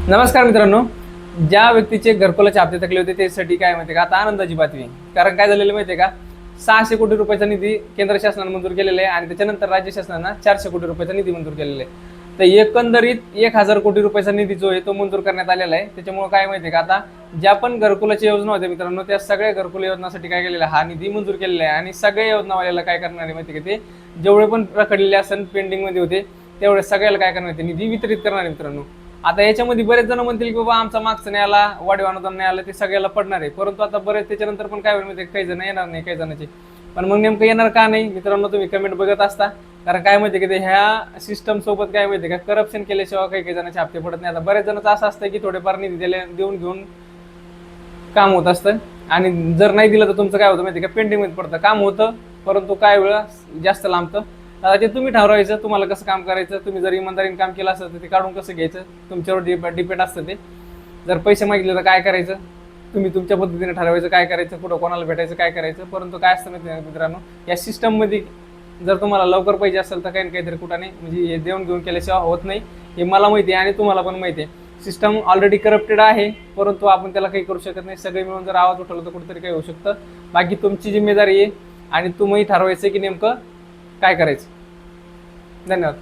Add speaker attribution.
Speaker 1: नमस्कार मित्रांनो. ज्या व्यक्तीचे घरकुलाचे हप्ते थकले होते त्यासाठी काय माहिती का, आता आनंदाची बातमी. कारण काय झालेलं माहितीये का, 600 कोटी रुपयाचा निधी केंद्र शासनाने मंजूर केलेला आहे आणि त्याच्यानंतर राज्य शासनानं 400 कोटी रुपयाचा निधी मंजूर केलेला आहे. तर एकंदरीत 1000 कोटी रुपयाचा निधी जो आहे तो मंजूर करण्यात आलेला आहे. त्याच्यामुळे काय माहितीये का, आता ज्या पण घरकुलाची योजना होत्या मित्रांनो, त्या सगळ्या घरकुल योजनासाठी काय केलेलं आहे, हा निधी मंजूर केलेला आहे. आणि सगळ्या योजनावाल्याला काय करणार आहे माहिती का, ते जेवढे पण रखडलेले असन पेंडिंग मध्ये होते तेवढे सगळ्याला काय करणार, ते निधी वितरित करणार आहे मित्रांनो. आता याच्यामध्ये बरेच जण म्हणतील की बाबा आमचा मागचं नाही आला, वाढीव अनुदान नाही आलं, ते सगळ्याला पडणार आहे. परंतु आता बरेच त्याच्यानंतर पण काय होईल माहिती, काही जण येणार नाही, काही जणांचे. पण मग नेमकं येणार का नाही मित्रांनो, तुम्ही कमेंट बघत असता. कारण काय माहिती की ते ह्या सिस्टम सोबत काय माहिती का, करप्शन केल्याशिवाय काही काही जणांचे हप्ते पडत नाही. आता बरेच जणांचं असं असतं की थोडेफार निधी देऊन घेऊन काम होत असतं. आणि जर नाही दिलं तर तुमचं काय होतं माहिती का, पेंडिंग मध्ये पडतं. काम होतं परंतु काय वेळा जास्त लांबतं. आता ते तुम्ही ठरवायचं तुम्हाला कसं काम करायचं. तुम्ही जर इमानदारीने काम केलं असतं तर ते काढून कसं घ्यायचं तुमच्यावर डिपेंड असतं ते. जर पैसे मागितले तर काय करायचं, तुम्ही तुमच्या पद्धतीने ठरवायचं काय करायचं, कुठं कोणाला भेटायचं, काय करायचं. परंतु काय असतं माहिती मित्रांनो, या सिस्टममध्ये जर तुम्हाला लवकर पाहिजे असेल तर काही ना काहीतरी कुठं नाही, म्हणजे हे देऊन घेऊन केल्याशिवाय होत नाही. हे मला माहिती आहे आणि तुम्हाला पण माहिती आहे. सिस्टम ऑलरेडी करप्टेड आहे, परंतु आपण त्याला काही करू शकत नाही. सगळे मिळून जर आवाज उठवला तर कुठेतरी काही होऊ शकतं. बाकी तुमची जिम्मेदारी आहे आणि तुम्ही ठरवायचं की नेमकं काय करायचं. धन्यवाद.